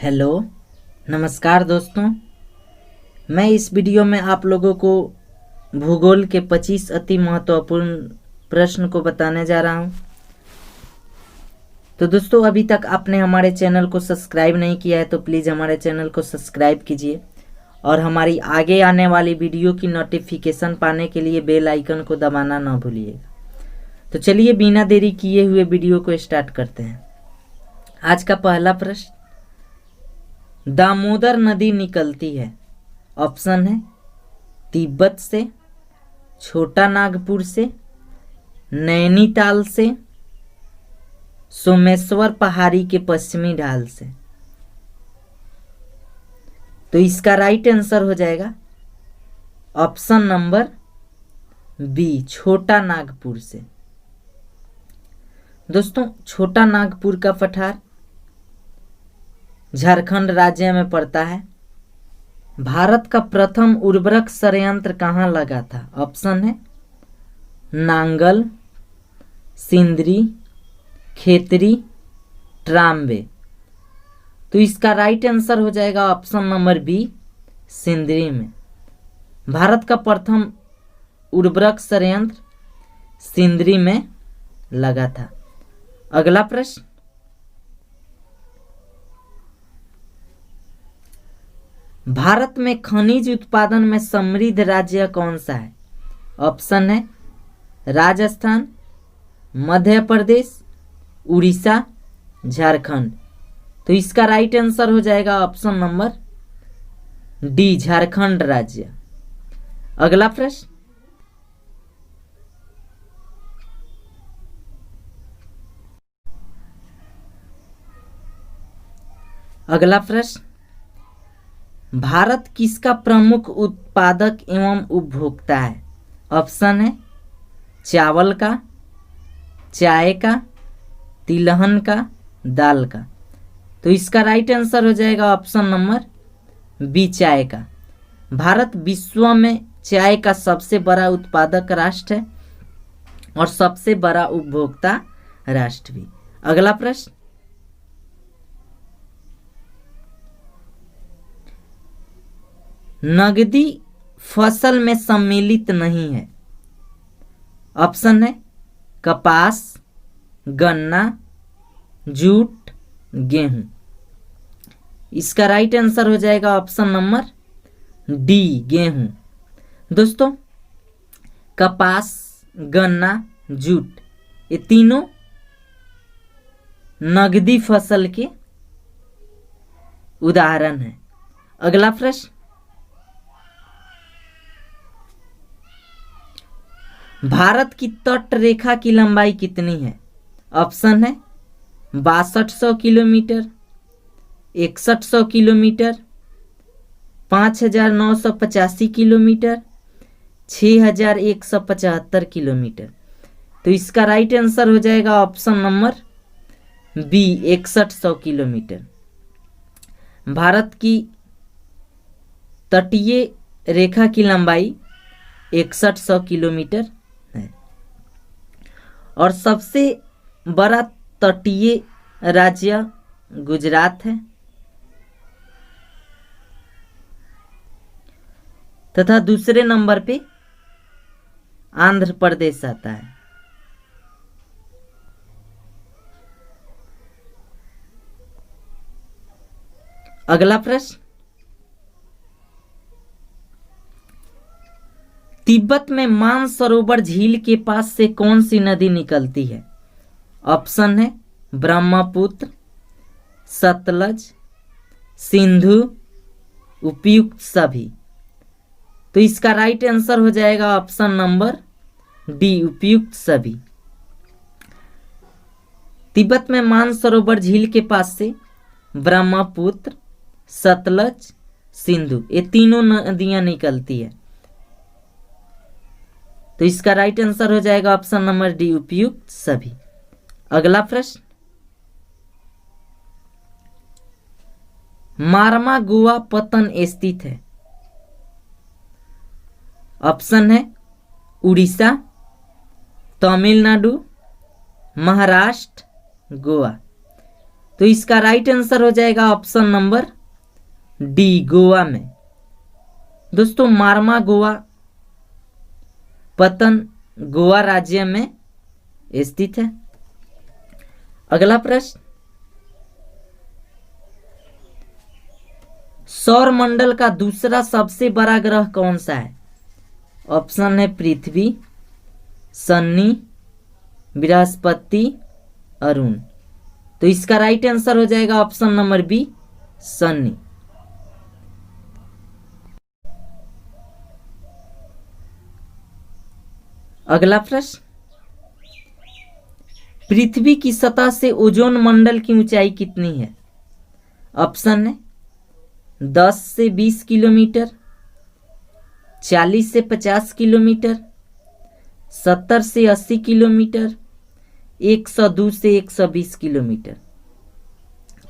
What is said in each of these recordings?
Hello, नमस्कार दोस्तों। मैं इस वीडियो में आप लोगों को भूगोल के 25 अति महत्वपूर्ण प्रश्न को बताने जा रहा हूं। तो दोस्तों, अभी तक आपने हमारे चैनल को सब्सक्राइब नहीं किया है तो प्लीज़ हमारे चैनल को सब्सक्राइब कीजिए और हमारी आगे आने वाली वीडियो की नोटिफिकेशन पाने के लिए बेल आइकन को दबाना ना भूलिएगा। तो चलिए बिना देरी किए हुए वीडियो को स्टार्ट करते हैं। आज का पहला प्रश्न, दामोदर नदी निकलती है। ऑप्शन है तिब्बत से, छोटा नागपुर से, नैनीताल से, सोमेश्वर पहाड़ी के पश्चिमी ढाल से। तो इसका राइट आंसर हो जाएगा ऑप्शन नंबर बी, छोटा नागपुर से। दोस्तों, छोटा नागपुर का पठार झारखंड राज्य में पड़ता है। भारत का प्रथम उर्वरक संयंत्र कहाँ लगा था? ऑप्शन है नांगल, सिंदरी, खेतरी, ट्राम्बे। तो इसका राइट आंसर हो जाएगा ऑप्शन नंबर बी, सिंदरी में। भारत का प्रथम उर्वरक संयंत्र सिंदरी में लगा था। अगला प्रश्न, भारत में खनिज उत्पादन में समृद्ध राज्य कौन सा है? ऑप्शन है राजस्थान, मध्य प्रदेश, उड़ीसा, झारखंड। तो इसका राइट आंसर हो जाएगा ऑप्शन नंबर डी, झारखंड राज्य। अगला प्रश्न, भारत किसका प्रमुख उत्पादक एवं उपभोक्ता है? ऑप्शन है चावल का, चाय का, तिलहन का, दाल का। तो इसका राइट आंसर हो जाएगा ऑप्शन नंबर बी, चाय का। भारत विश्व में चाय का सबसे बड़ा उत्पादक राष्ट्र है और सबसे बड़ा उपभोक्ता राष्ट्र भी। अगला प्रश्न, नगदी फसल में सम्मिलित नहीं है। ऑप्शन है कपास, गन्ना, जूट, गेहूं। इसका राइट आंसर हो जाएगा ऑप्शन नंबर डी, गेहूं। दोस्तों, कपास, गन्ना, जूट ये तीनों नगदी फसल के उदाहरण हैं। अगला प्रश्न, भारत की तट रेखा की लंबाई कितनी है? ऑप्शन है 6200 किलोमीटर, 6100 किलोमीटर, 5985 किलोमीटर, 6175 किलोमीटर। तो इसका राइट आंसर हो जाएगा option number B, 6100 kilometre. Bharat की तटीय रेखा की लंबाई 6100 किलोमीटर है और सबसे बड़ा तटीय राज्य गुजरात है तथा दूसरे नंबर पे आंध्र प्रदेश आता है। अगला प्रश्न, तिब्बत में मानसरोवर झील के पास से कौन सी नदी निकलती है? ऑप्शन है ब्रह्मपुत्र, सतलज, सिंधु, उपयुक्त सभी। तो इसका राइट आंसर हो जाएगा ऑप्शन नंबर डी, उपयुक्त सभी। तिब्बत में मानसरोवर झील के पास से ब्रह्मपुत्र, सतलज, सिंधु ये तीनों नदियां निकलती है। तो इसका राइट आंसर हो जाएगा ऑप्शन नंबर डी, उपयुक्त सभी। अगला प्रश्न, मारमा गोवा पत्तन स्थित है। ऑप्शन है उड़ीसा, तमिलनाडु, महाराष्ट्र, गोवा। तो इसका राइट आंसर हो जाएगा ऑप्शन नंबर डी, गोवा में। दोस्तों मार्मा गोवा पतन गोवा राज्य में स्थित है। अगला प्रश्न, सौर मंडल का दूसरा सबसे बड़ा ग्रह कौन सा है? ऑप्शन है पृथ्वी, शनि, बृहस्पति, अरुण। तो इसका राइट आंसर हो जाएगा ऑप्शन नंबर बी, शनि। अगला प्रश्न, पृथ्वी की सतह से ओजोन मंडल की ऊंचाई कितनी है? ऑप्शन है 10 से 20 किलोमीटर, 40 से 50 किलोमीटर, 70 से 80 किलोमीटर, 102 से 120 किलोमीटर।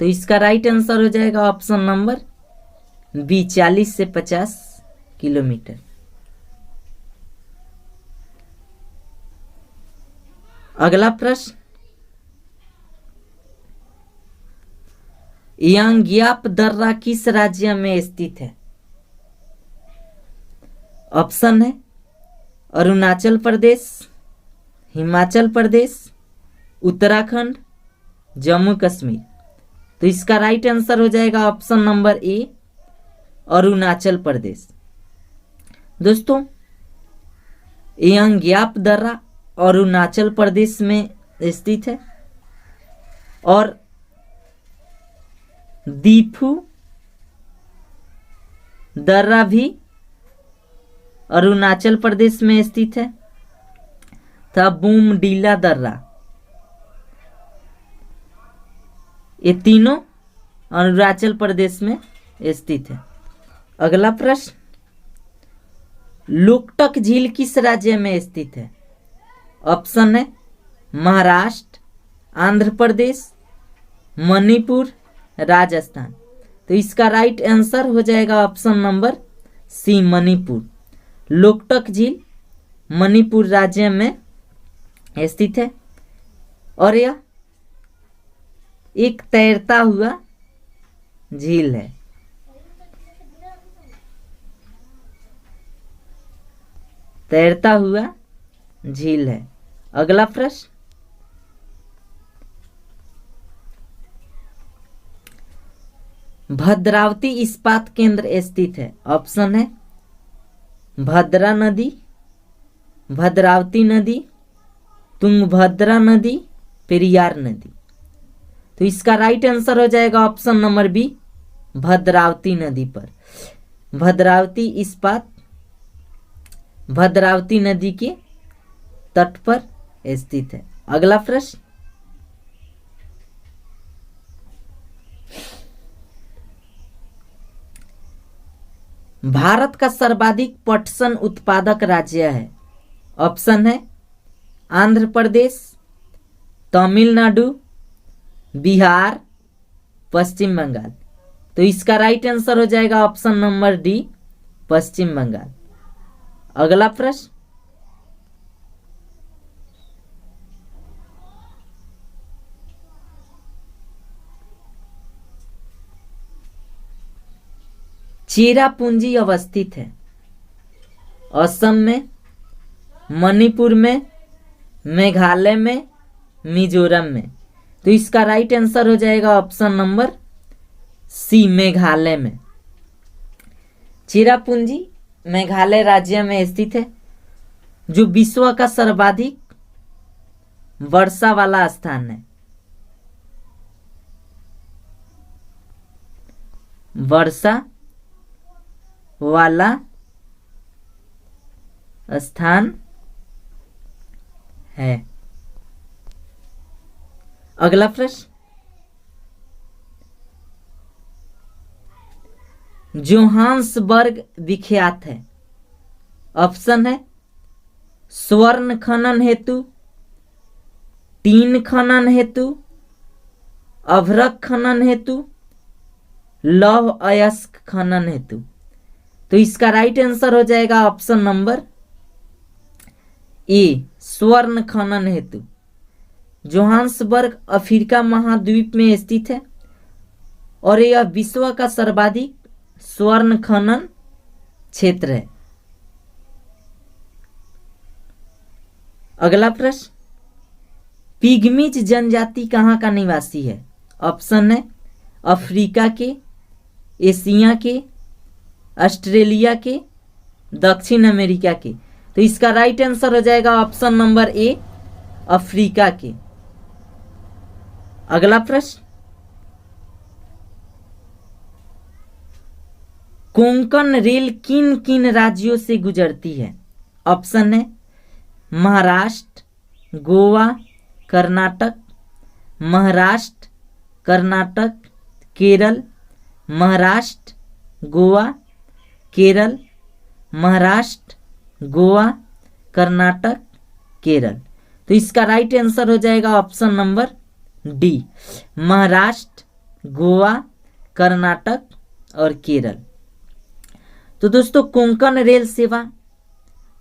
तो इसका राइट आंसर हो जाएगा ऑप्शन नंबर बी, 40 से 50 किलोमीटर। अगला प्रश्न, यांग्याप दर्रा किस राज्य में स्थित है? ऑप्शन है अरुणाचल प्रदेश, हिमाचल प्रदेश, उत्तराखंड, जम्मू कश्मीर। तो इसका राइट आंसर हो जाएगा option number A, Arunachal Pradesh. दोस्तों यांग्याप दर्रा अरुणाचल प्रदेश में स्थित है और दीफू दर्रा भी अरुणाचल प्रदेश में स्थित है तथा बूमडीला दर्रा, ये तीनों अरुणाचल प्रदेश में स्थित है। अगला प्रश्न, लोकटक झील किस राज्य में स्थित है? ऑप्शन है महाराष्ट्र, आंध्र प्रदेश, मणिपुर, राजस्थान। तो इसका राइट आंसर हो जाएगा option number C, Manipur. Loktak झील मणिपुर राज्य में स्थित है और यह एक तैरता हुआ झील है। तैरता हुआ झील है। अगला प्रश्न, भद्रावती इस्पात केंद्र स्थित है। ऑप्शन है भद्रा नदी, भद्रावती नदी, तुंगभद्रा नदी, पेरियार नदी। तो इसका राइट आंसर हो जाएगा ऑप्शन नंबर बी, भद्रावती नदी पर। भद्रावती इस्पात भद्रावती नदी के तट पर स्थित है। अगला प्रश्न, भारत का सर्वाधिक पटसन उत्पादक राज्य है। ऑप्शन है आंध्र प्रदेश, तमिलनाडु, बिहार, पश्चिम बंगाल। तो इसका राइट आंसर हो जाएगा ऑप्शन नंबर डी, पश्चिम बंगाल। अगला प्रश्न, चेरापूंजी अवस्थित है असम में, मणिपुर में, मेघालय में, मिजोरम में। तो इसका राइट आंसर हो जाएगा ऑप्शन नंबर सी, मेघालय में। चेरापूंजी मेघालय राज्य में स्थित है जो विश्व का सर्वाधिक वर्षा वाला स्थान है। वर्षा वाला स्थान है। अगला प्रश्न, जोहान्सबर्ग विख्यात है। ऑप्शन है स्वर्ण खनन हेतु, टीन खनन हेतु, अभ्रक खनन हेतु, लौह अयस्क खनन हेतु। तो इसका राइट आंसर हो जाएगा ऑप्शन नंबर ए, स्वर्ण खनन हेतु। जोहान्सबर्ग अफ्रीका महाद्वीप में स्थित है और यह विश्व का सर्वाधिक स्वर्ण खनन क्षेत्र है। अगला प्रश्न, पिग्मीज जनजाति कहाँ का निवासी है? ऑप्शन है अफ्रीका के, एशिया के, ऑस्ट्रेलिया के, दक्षिण अमेरिका के। तो इसका राइट आंसर हो जाएगा ऑप्शन नंबर ए, अफ्रीका के। अगला प्रश्न, कोंकण रेल किन किन राज्यों से गुजरती है? ऑप्शन है महाराष्ट्र, गोवा, कर्नाटक, महाराष्ट्र, कर्नाटक, केरल, महाराष्ट्र, गोवा, केरल, महाराष्ट्र, गोवा, कर्नाटक, केरल। तो इसका राइट आंसर हो जाएगा option number D, Maharashtra, Goa, Karnataka और केरल। तो दोस्तों कोंकण रेल सेवा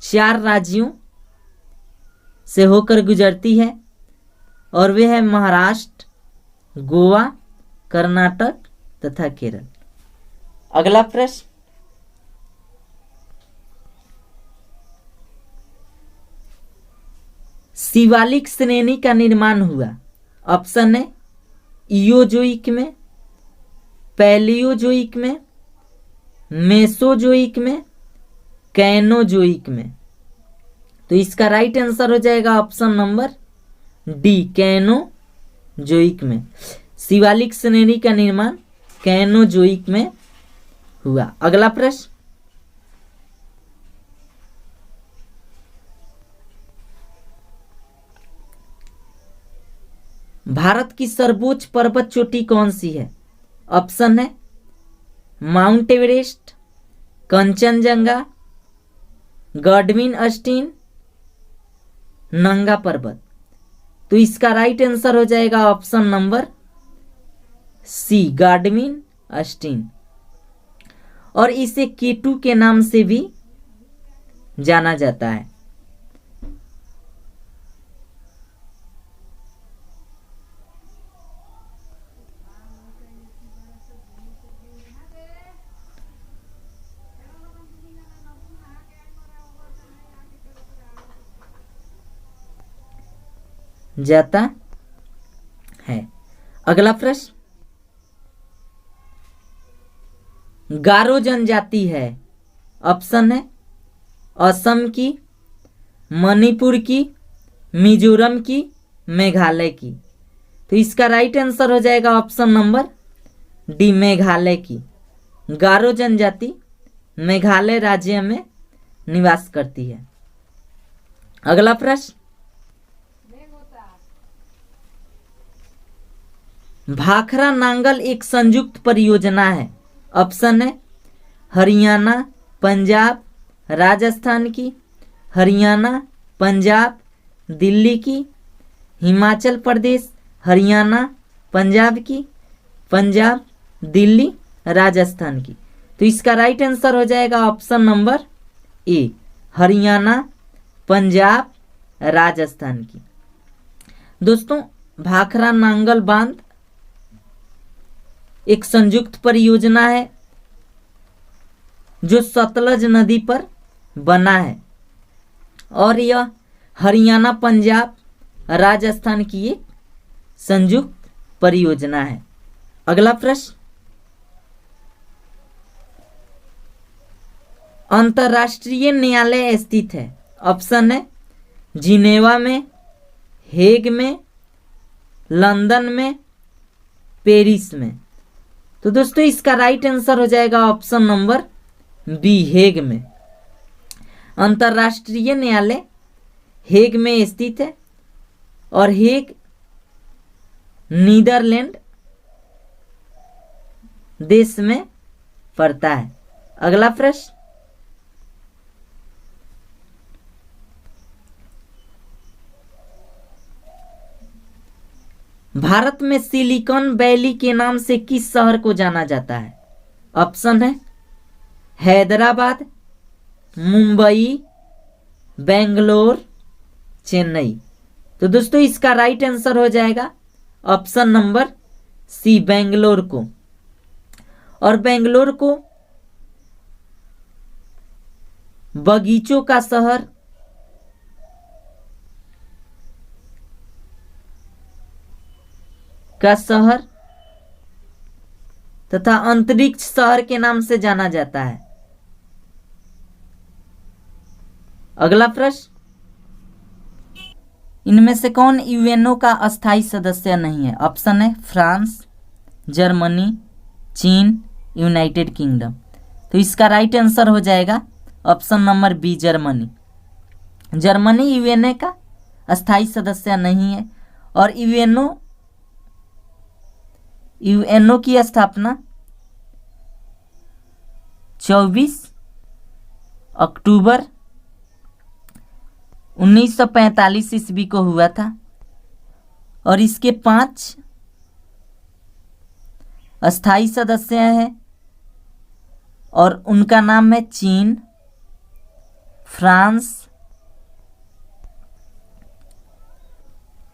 4 राज्यों से होकर गुजरती है और वे है महाराष्ट्र, गोवा, कर्नाटक तथा केरल। अगला प्रश्न, शिवालिक श्रेणी का निर्माण हुआ? ऑप्शन है इयोजोइक में, पैलियोजोइक में, मेसोजोइक में, कैनोजोइक में। तो इसका राइट आंसर हो जाएगा ऑप्शन नंबर डी, कैनोजोइक में। शिवालिक श्रेणी का निर्माण कैनोजोइक में हुआ। अगला प्रश्न, भारत की सर्वोच्च पर्वत चोटी कौन सी है? ऑप्शन है माउंट एवरेस्ट, कंचनजंगा, गॉडविन अस्टीन, नंगा पर्वत। तो इसका राइट आंसर हो जाएगा ऑप्शन नंबर सी, गॉडविन अस्टीन। और इसे केटू के नाम से भी जाना जाता है। जाता है। अगला प्रश्न, गारो जनजाति है? ऑप्शन है असम की, मणिपुर की, मिजोरम की, मेघालय की। तो इसका राइट आंसर हो जाएगा ऑप्शन नंबर डी, मेघालय की। गारो जनजाति मेघालय राज्य में निवास करती है। अगला प्रश्न, भाखरा नांगल एक संयुक्त परियोजना है? ऑप्शन है हरियाणा, पंजाब, राजस्थान की, हरियाणा, पंजाब, दिल्ली की, हिमाचल प्रदेश, हरियाणा, पंजाब की, पंजाब, दिल्ली, राजस्थान की। तो इसका राइट आंसर हो जाएगा option number A, Haryana, Punjab, Rajasthan की। दोस्तों भाखरा नांगल बांध एक संयुक्त परियोजना है जो सतलज नदी पर बना है और यह हरियाणा, पंजाब, राजस्थान की एक संयुक्त परियोजना है। अगला प्रश्न, अंतर्राष्ट्रीय न्यायालय स्थित है? ऑप्शन है जिनेवा में, हेग में, लंदन में, पेरिस में। तो दोस्तों इसका राइट आंसर हो जाएगा ऑप्शन नंबर बी, हेग में। अंतर्राष्ट्रीय न्यायालय हेग में स्थित है और हेग नीदरलैंड देश में पड़ता है। अगला प्रश्न, भारत में सिलिकॉन वैली के नाम से किस शहर को जाना जाता है? ऑप्शन है हैदराबाद, मुंबई, बेंगलोर, चेन्नई। तो दोस्तों इसका राइट आंसर हो जाएगा ऑप्शन नंबर सी, बेंगलोर को और बेंगलोर को बगीचों का शहर तथा अंतरिक्ष शहर के नाम से जाना जाता है। अगला प्रश्न, इनमें से कौन यूएनओ का अस्थायी सदस्य नहीं है? ऑप्शन है फ्रांस, जर्मनी, चीन, यूनाइटेड किंगडम। तो इसका राइट आंसर हो जाएगा option number B, Germany. Germany यूएनए का अस्थायी सदस्य नहीं है और यूएनओ की स्थापना 24 अक्टूबर 1945 ईस्वी को हुआ था और इसके 5 अस्थायी सदस्य हैं और उनका नाम है चीन, फ्रांस,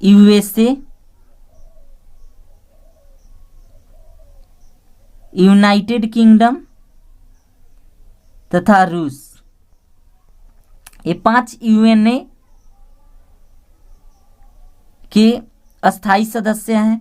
यूएसए, यूनाइटेड किंगडम तथा रूस। ये 5 यूएनए के अस्थायी सदस्य हैं।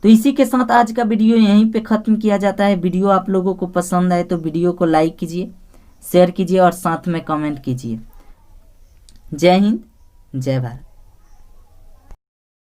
तो इसी के साथ आज का वीडियो यहीं पे ख़त्म किया जाता है। वीडियो आप लोगों को पसंद आए तो वीडियो को लाइक कीजिए, शेयर कीजिए और साथ में कमेंट कीजिए। जय हिंद, जय भारत।